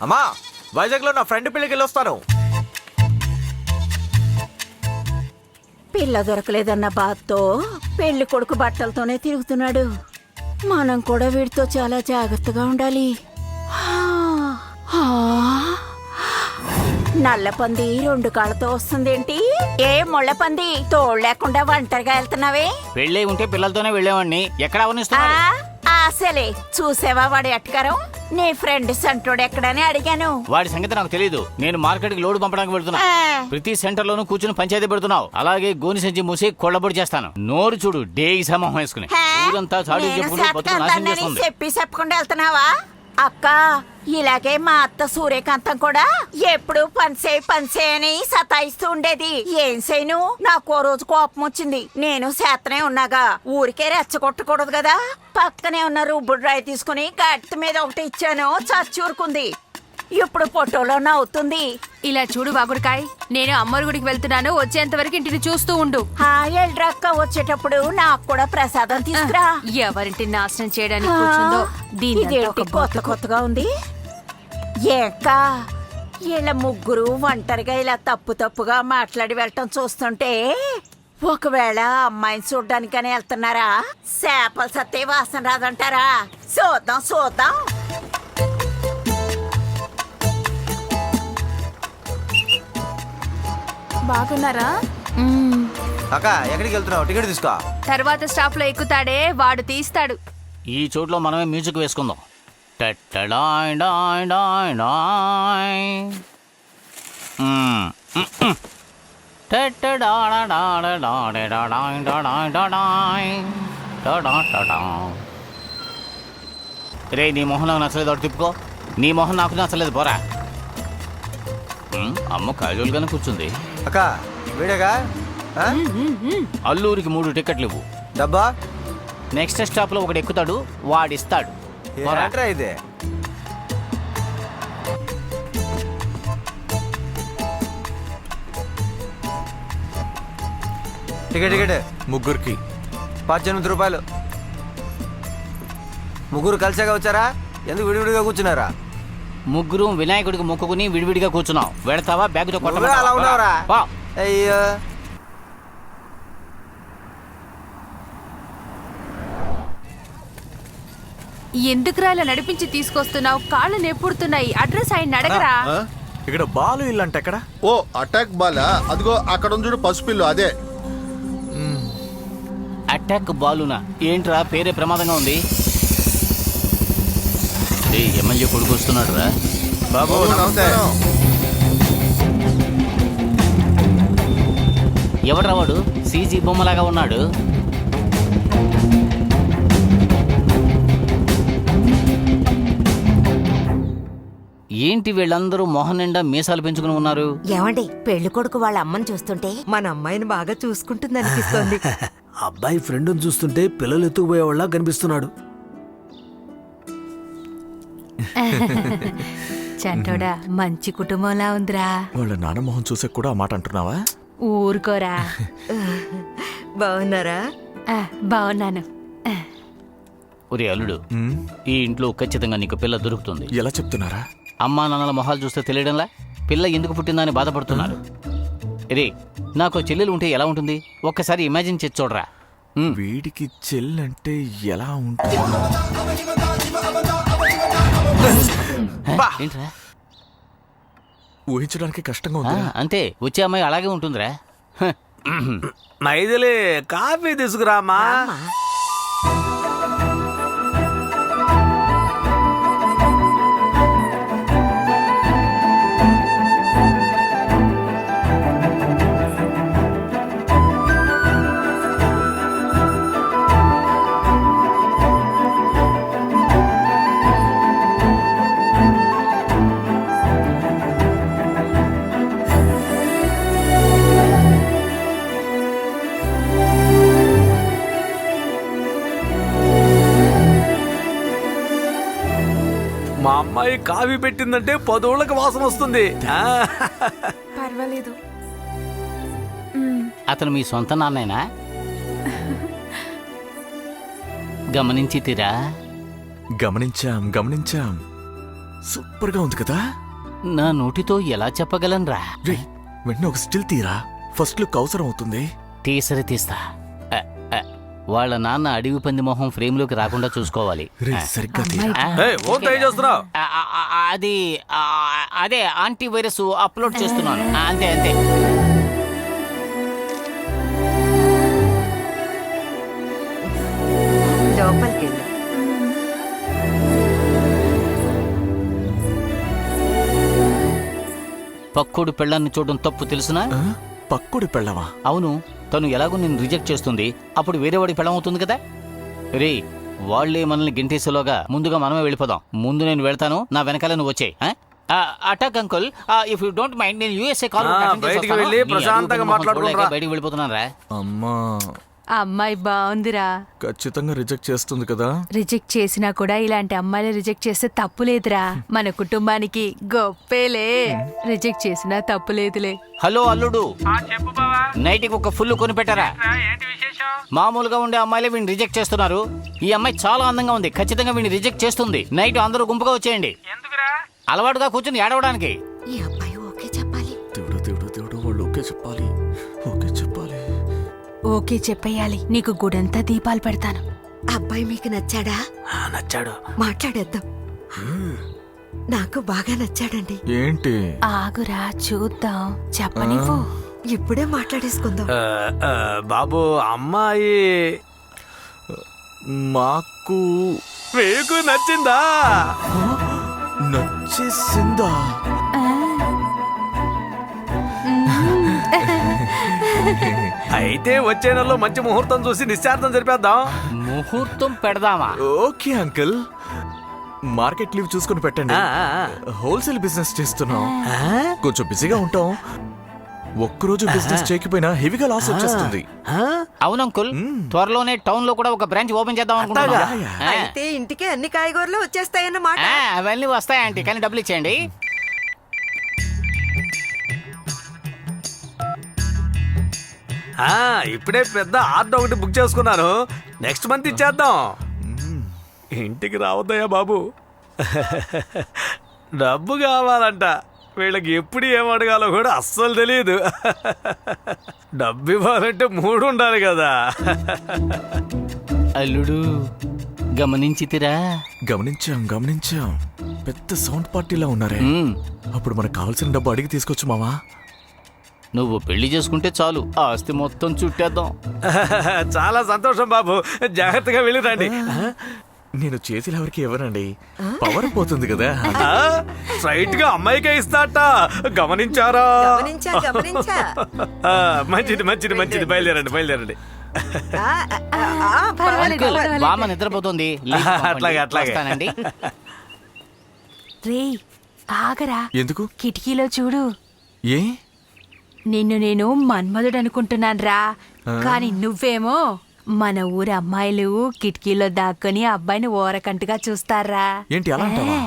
అమ్మా, వైజాగ్ లో నా ఫ్రెండ్ పెళ్ళికి వెళ్ళొస్తాను. పిల్ల దొరకలేదన్న బాధతో పెళ్లి కొడుకు బట్టలతోనే తిరుగుతున్నాడు. మనం కూడా వీడితో చాలా జాగ్రత్తగా ఉండాలి. నల్ల పంది 2 కాళ్ళతో వస్తుందేంటి? ఏ ముళ్ళ పంది తోడు లేకుండా ఒంటరిగా వెళ్తున్నావే? పెళ్ళై ఉంటే పిల్లలతోనే వెళ్ళేవాడిని. ఎక్కడ అవనిస్తున్నాడు? అసలే చూసావా వాడి అట్కారం? నీ ఫ్రెండ్ సంటోడు ఎక్కడని అడిగాను. వాడి సంగతి నాకు తెలియదు. నేను మార్కెట్ కి లోడ్ పంపడానికి వెళ్తున్నా. ప్రతి సెంటర్ లోను కూర్చుని పంచాయతీ పెడుతున్నావు. అలాగే గోని సంచి మూసి కొళ్ళబొడి చేస్తాను. నోరు చూడు, డేగి సమూహం వేసుకుని ఊరంతా చాడు చెప్పుకుంటూ బతుకు నాశనం చేస్తుంది. చెప్పి చెప్పకుండా వెళ్తున్నావా? అక్క, ఇలాగే మా అత్త సూర్యకాంతం కూడా ఎప్పుడు పనిసే అని సతాయిస్తూ ఉండేది. ఏం చేయను, నాకు ఓ రోజు కోపం వచ్చింది. నేను చేతనే ఉన్నాగా, ఊరికే రెచ్చగొట్టకూడదు కదా. పక్కనే ఉన్న రుబ్బుడు రాయి తీసుకుని గట్టి మీద ఒకటి ఇచ్చాను, చచ్చూరుకుంది. ఇప్పుడు ఫోటోలో నవ్వుతుంది. ఇలా చూడు వాగుడికాయ్, నేను అమ్మోరు గుడికి వెళ్తున్నాను. వచ్చేంత వరకు ఇంటిని చూస్తూ ఉండు. ఎల్డ్రక్క, వచ్చేటప్పుడు నాకు కూడా ప్రసాదం తీసుకురా. ఎవరింటిని నాశనం చేయడానికి కూర్చుందో. ఇదేంటి కొత్తగా ఉంది? ఏక్క, వీళ్ళ ముగ్గురు ఒంటరిగా ఇలా తప్పుగా మాట్లాడి వెళ్ళటం చూస్తుంటే ఒకవేళ అమ్మాయిని చూడ్డానికని వెళ్తున్నారా? చేపలు సత్తే వాసన రాదంటారా? చూద్దాం. బాగున్నారా? అక్క, ఎక్కడికి వెళ్తున్నావు? టికెట్ తీసుకో. తర్వాత స్టాప్ లో ఎక్కుతాడే వాడు తీస్తాడు. ఈ చోట్లో మనమే మ్యూజిక్ వేసుకుందాం. టట్టడాయ్ డాయ్ డాయ్ డాయ్. రే, నీ మొహం నాకు నచ్చలేదు. ఒకటి తిప్పుకో. నీ మొహం నాకు నచ్చలేదు, పోరా. అమ్మ క్యాజువల్గానే కూర్చుంది. అక్క, వీడేగా? అల్లూరికి 3 టికెట్లు ఇవ్వు. డబ్బా? నెక్స్ట్ స్టాప్ లో ఒకటి ఎక్కుతాడు, వాడిస్తాడు. ఏంట్రా ఇది? టికెట్ ముగ్గురికి 18 రూపాయలు. ముగ్గురు కలిసాగా వచ్చారా? ఎందుకు విడివిడిగా కూర్చున్నారా? ముగ్గురు వినాయకుడికి మొక్కుకుని విడివిడిగా కూర్చున్నాం. వెడతావా? బ్యాగ్తో అలా ఉన్నావురా? అయ్యో, ఎందుకురా ఇలా నడిపించి తీసుకొస్తున్నావు? కాళ్ళు నెప్పుడుతున్నాయి. అడ్రస్ ఆయన అడగరా? ఇక్కడ బాలు ఇల్లు అంటే ఎక్కడ? ఓ, అటాక్ బాలా? అదిగో అక్కడ చూడు, పసుపిల్లు అదే. అటాక్ బాలునా? ఏంట్రా, పేరే ప్రమాదంగా ఉంది. ఎమ్మెల్యే కొడుకు వస్తున్నాడు రా. బాబు నమస్తే. ఎవడ్రా వాడు? సీజీ బొమ్మలాగా ఉన్నాడు. ఏంటి వీళ్ళందరూ మొహం నిండా మీసాలు పెంచుకుని ఉన్నారు? ఏమండి, పెళ్లి కొడుకు వాళ్ళ అమ్మని చూస్తుంటే మన అమ్మాయిని బాగా చూసుకుంటుంది అనిపిస్తోంది. అబ్బాయి ఫ్రెండ్ని చూస్తుంటే పిల్లలు ఎత్తుకుపోయేవాళ్ళ కనిపిస్తున్నాడు. చంటోడా, మంచి కుటుంబంలా ఉందిరా. వాళ్ళ నాన్న మొహం చూసే కూడా ఆ మాట అంటున్నావా? ఊరుకోరా. బాగున్నారా? బాగున్నాను. ఒరే అల్లుడు, ఈ ఇంట్లో ఖచ్చితంగా నీకు పిల్ల దొరుకుతుంది. ఎలా చెప్తున్నారా? అమ్మా నాన్నల మొహాలు చూస్తే తెలియడంలా పిల్ల ఎందుకు పుట్టిందని బాధపడుతున్నారు. రే, నాకు చెల్లెలు ఉంటే ఎలా ఉంటుంది? ఒక్కసారి ఇమాజిన్ చేసి చూడరా. వీడికి చెల్లంటే ఎలా ఉంటుంది? ఏంట్రా? ఊహించడానికి కష్టంగా ఉంది. అంతే, వచ్చే అమ్మాయి అలాగే ఉంటుందిరా. మైథిలి, కాఫీ తీసుకురామా. మా అమ్మాయి కాఫీ పెట్టిందంటే 10 ఊళ్ళకి వాసన వస్తుంది. పర్వాలేదు. అతను మీ సొంత నాన్నేనా? గమనించి తీరా? గమనించాం. సూపర్ గా ఉంది కదా. నా నోటితో ఎలా చెప్పగలనురా? రే వెంటనే ఒక స్టిల్ తీరా, ఫస్ట్ లుక్ అవసరం అవుతుంది. తీస్తా. అ, అ, వాళ్ళ నాన్న అడవి పంది మొహం ఫ్రేమ్ లోకి రాకుండా చూసుకోవాలి. రే సరిగ్గా తీరా. ఆ, ఏయ్, ఫోన్ ఏం చేస్తున్నావు? అది అదే యాంటీవైరస్ అప్లోడ్ చేస్తున్నాను. అంతే. లోపలికెళ్ళు. పక్కోడు పెళ్ళాన్ని చూడడం తప్పు తెలుసునా? ఆ? పక్కుడి పెళ్ళవా? అవును, తను ఎలాగో నేను రిజెక్ట్ చేస్తుంది, అప్పుడు వేరే వాడి పెళ్ళం అవుతుంది కదా. రే వాళ్లే మనల్ని గింటేసేలోగా ముందుగా మనమే వెళ్ళిపోదాం. ముందు నేను వెళ్తాను, నా వెనకాల నువ్వు వచ్చే. Attack uncle, if you don't mind నేను యూఎస్ఏ కాల్ బయటికి వెళ్ళి ప్రశాంతంగా మాట్లాడుకుంటురా. బయటికి వెళ్ళిపోతున్నాను రా. అమ్మా అమ్మాయి బాగుందిరా. ఖచ్చితంగా రిజెక్ట్ చేస్తుంది కదా. రిజెక్ట్ చేసినా కూడా ఇలాంటి అమ్మాయిలు రిజెక్ట్ చేస్తే తప్పులేదురా. మన కుటుంబానికి గొప్పేలే. రిజెక్ట్ చేసినా తప్పులేదులే. హలో అల్లుడు, నైట్కి ఒక ఫుల్ కొని పెట్టారా? మామూలుగా ఉండే అమ్మాయిలే వీడిని రిజెక్ట్ చేస్తున్నారు. ఈ అమ్మాయి చాలా అందంగా ఉంది, ఖచ్చితంగా వీడిని రిజెక్ట్ చేస్తుంది. నైట్ అందరూ గుంపుగా వచ్చేయండి. అలవాటుగా కూర్చొని ఏడవడానికి. ఈ అబ్బాయి ఓకే చెప్పాలి. దేవుడు వాళ్ళు ఓకే చెప్పాలి. ఓకే చెప్పేయాలి. నీకు గుడంతా దీపాలు పెడతాను. అబ్బాయి మీకు నచ్చాడా? నచ్చాడు. మాట్లాడేద్దాం. నాకు బాగా నచ్చాడండి. ఏంటి? ఆగురా చూద్దాం. చెప్పనివ్వు. ఇప్పుడే మాట్లాడేసుకుందాం. బాబు, అమ్మాయి మాకు మీకు నచ్చిందా? నచ్చేసిందా? అయితే వచ్చే నెలలో మంచి ముహూర్తం చూసి నిశ్చార్థం జరిపేద్దాం. ముహూర్తం పెడదామా? ఓకే అంకుల్, మార్కెట్ లీవ్ చూసుకుని పెట్టండి. హోల్సేల్ బిజినెస్ చేస్తున్నాం, కొంచెం బిజీగా ఉంటాం. ఒక్కరోజు బిజినెస్ చేయకపోయినా హెవీగా లాస్ వచ్చేస్తుంది. అవును అంకుల్, త్వరలోనే టౌన్ లో కూడా ఒక బ్రాంచ్ ఓపెన్ చేద్దాం అనుకుంటున్నాం. అయితే ఇంటికి అన్ని కాయగూరలు వచ్చేస్తాయన్నమాట. అవన్నీ వస్తాయంటే, కానీ డబ్బులు ఇచ్చేయండి. ఇప్పుడే పెద్ద ఆర్డర్ ఒకటి బుక్ చేసుకున్నాను. నెక్స్ట్ మంత్ ఇచ్చేద్దాం. ఇంటికి రావద్దయ్యా బాబు. డబ్బు కావాలంట. వీళ్ళకి ఎప్పుడు ఏం అడగాలో కూడా అస్సలు తెలియదు. డబ్బు ఇవ్వాలంటే 3 ఉండాలి కదా. అల్లుడు గమనించితిరా? గమనించాం. పెద్ద సౌండ్ పార్టీలా ఉన్నారే. అప్పుడు మనకు కావాల్సిన డబ్బు అడిగి తీసుకొచ్చు మావా. నువ్వు పెళ్లి చేసుకుంటే చాలు, ఆస్తి మొత్తం చుట్టేద్దాం. చాలా సంతోషం బాబు, జాగ్రత్తగా వెళ్ళి రండి. నేను చేతులు ఎవరికి ఇవ్వనండి, పవర్ పోతుంది కదా. స్ట్రైట్ గా అమ్మాయికే ఇస్తాట. గమనించారా? గమనించా. మంచిది. బయలుదేరండి. అంకుల్, బామ్మ నిద్రపోతుంది. అట్లాగే. వస్తానండి. రే ఆగరా. ఎందుకు? కిటికీలో చూడు. ఏ? నిన్ను నేను మన్మధుడు అనుకుంటున్నాన్రా, కానీ నువ్వేమో మన ఊరి అమ్మాయిలు కిటికీలో దాక్కుని అబ్బాయిని ఓరకంటగా చూస్తారా. ఏంటి అలా అంటావా?